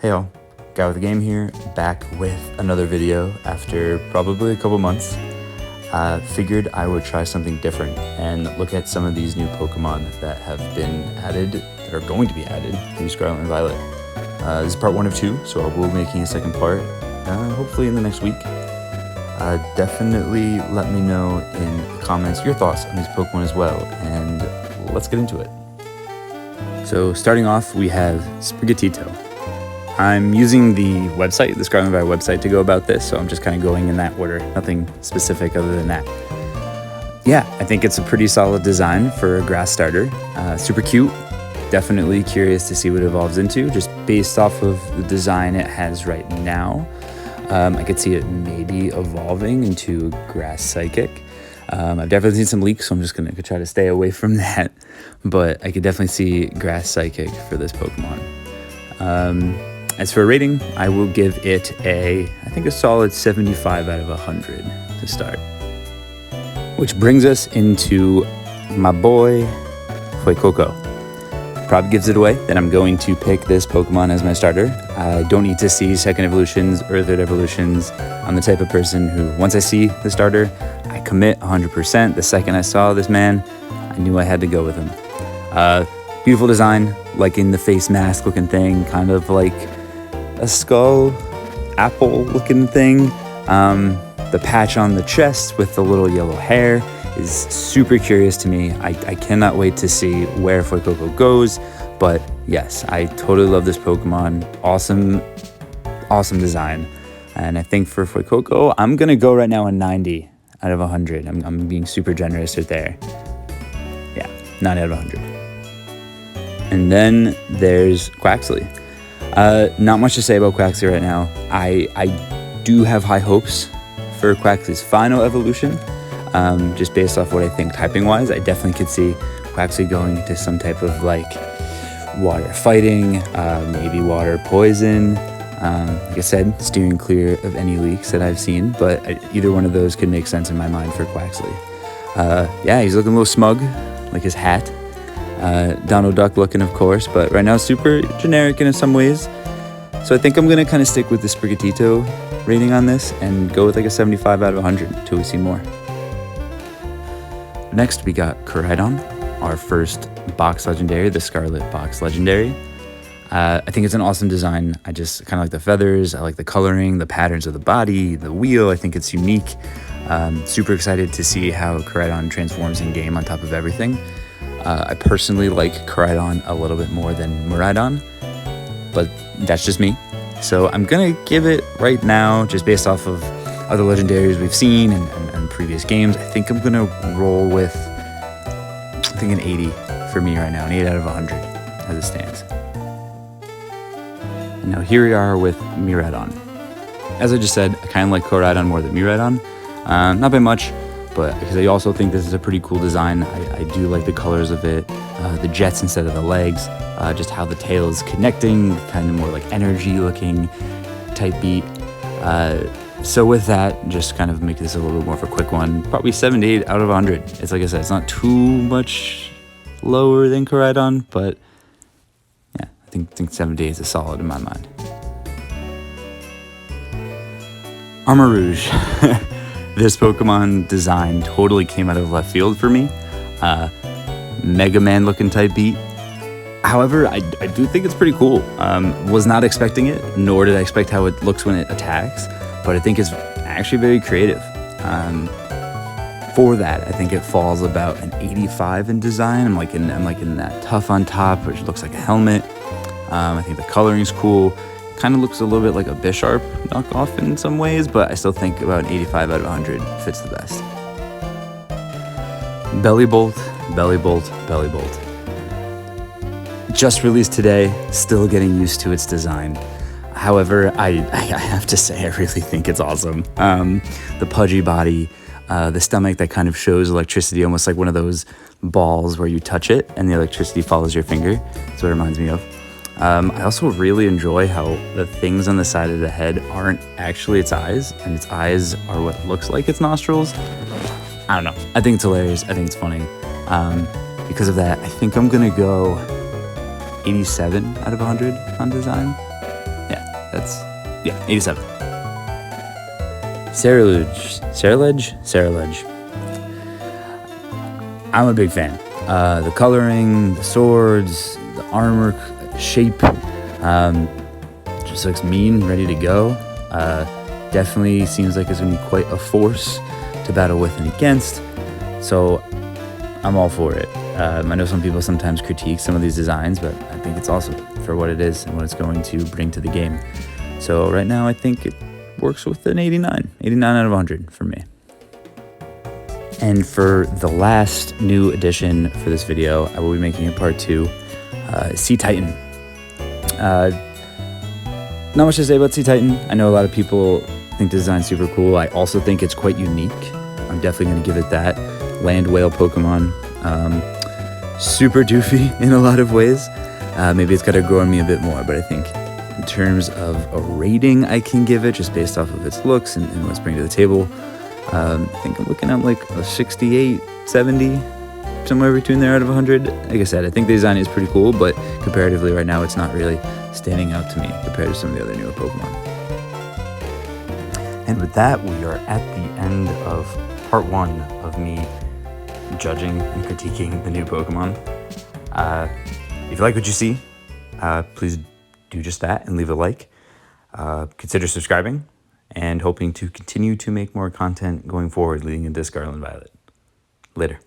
Hey y'all, Guy with the Game here, back with another video after probably a couple months. Figured I would try something different and look at some of these new Pokemon that have been added, that are going to be added to Scarlet and Violet. This is part 1 of 2, so I will be making a second part, hopefully in the next week. Definitely let me know in the comments your thoughts on these Pokemon as well, and let's get into it. So starting off, we have Sprigatito. I'm using the website, the Scarlet and Violet website, to go about this, so I'm just kind of going in that order. Nothing specific other than that. Yeah, I think it's a pretty solid design for a grass starter. Super cute. Definitely curious to see what it evolves into, just based off of the design it has right now. I could see it maybe evolving into Grass Psychic. I've definitely seen some leaks, so I'm just going to try to stay away from that. But I could definitely see Grass Psychic for this Pokemon. As for a rating, I will give it I think a solid 75 out of 100 to start. Which brings us into my boy, Fuecoco. Probably gives it away that I'm going to pick this Pokemon as my starter. I don't need to see second evolutions or third evolutions. I'm the type of person who, once I see the starter, I commit 100%. The second I saw this man, I knew I had to go with him. Beautiful design, liking the face mask looking thing, kind of like a skull apple looking thing. The patch on the chest with the little yellow hair is super curious to me. I cannot wait to see where Fuecoco goes, but yes, I totally love this Pokemon. Awesome design. And I think for Fuecoco, I'm gonna go right now a 90 out of 100. I'm being super generous right there. Yeah, 90 out of 100. And then there's Quaxly. Not much to say about Quaxly right now. I do have high hopes for Quaxly's final evolution, just based off what I think typing-wise. I definitely could see Quaxly going into some type of like water fighting, maybe water poison. Like I said, steering clear of any leaks that I've seen, but either one of those could make sense in my mind for Quaxly. Yeah, he's looking a little smug, like his hat. Donald Duck looking, of course, but right now super generic in some ways. So I think I'm going to kind of stick with the Sprigatito rating on this and go with like a 75 out of 100 until we see more. Next, we got Koraidon, our first box legendary, the Scarlet box legendary. I think it's an awesome design. I just kind of like the feathers. I like the coloring, the patterns of the body, the wheel. I think it's unique. Super excited to see how Koraidon transforms in game on top of everything. I personally like Koraidon a little bit more than Miraidon, but that's just me. So I'm gonna give it right now, just based off of other legendaries we've seen and previous games. I think I'm gonna roll with, I think, an 80 for me right now, an 8 out of 100 as it stands. And now here we are with Miraidon. As I just said, I kind of like Koraidon more than Miraidon. Not by much, but because I also think this is a pretty cool design. I do like the colors of it, the jets instead of the legs, just how the tail is connecting, kind of more like energy looking type beat. So with that, just kind of make this a little bit more of a quick one, probably 78 out of 100. It's like I said, it's not too much lower than Koraidon, but yeah, I think 78 is a solid in my mind. Armarouge. This Pokemon design totally came out of left field for me. Mega Man looking type beat. However, I do think it's pretty cool. Was not expecting it, nor did I expect how it looks when it attacks, but I think it's actually very creative. For that, I think it falls about an 85 in design. I'm like in that tough on top, which looks like a helmet. I think the coloring's cool. Kind of looks a little bit like a Bisharp knockoff in some ways, but I still think about 85 out of 100 fits the best. Bellibolt. Just released today, still getting used to its design. However, I have to say, I really think it's awesome. The pudgy body, the stomach that kind of shows electricity, almost like one of those balls where you touch it and the electricity follows your finger. That's what it reminds me of. I also really enjoy how the things on the side of the head aren't actually its eyes, and its eyes are what looks like its nostrils. I don't know. I think it's hilarious. I think it's funny. Because of that, I think I'm gonna go 87 out of 100 on design. Yeah, Yeah, 87. Ceruledge. I'm a big fan. The coloring, the swords, the armor shape, just looks mean, ready to go. Definitely seems like it's going to be quite a force to battle with and against. So I'm all for it. I know some people sometimes critique some of these designs, but I think it's awesome for what it is and what it's going to bring to the game. So right now I think it works with an 89 out of 100 for me. And for the last new addition for this video, I will be making a part 2, Sea Titan. Not much to say about Sea Titan. I know a lot of people think the design's super cool. I also think it's quite unique. I'm definitely going to give it that. Land whale Pokemon. Super doofy in a lot of ways. Maybe it's got to grow on me a bit more, but I think in terms of a rating I can give it, just based off of its looks and what it's bringing to the table, I think I'm looking at like a 68, 70, somewhere between there out of 100. Like I said, I think the design is pretty cool, but comparatively right now it's not really standing out to me compared to some of the other newer Pokemon. And with that, we are at the end of part 1 of me judging and critiquing the new Pokemon. If you like what you see, please do just that and leave a like. Consider subscribing and hoping to continue to make more content going forward leading into Scarlet and Violet. Later.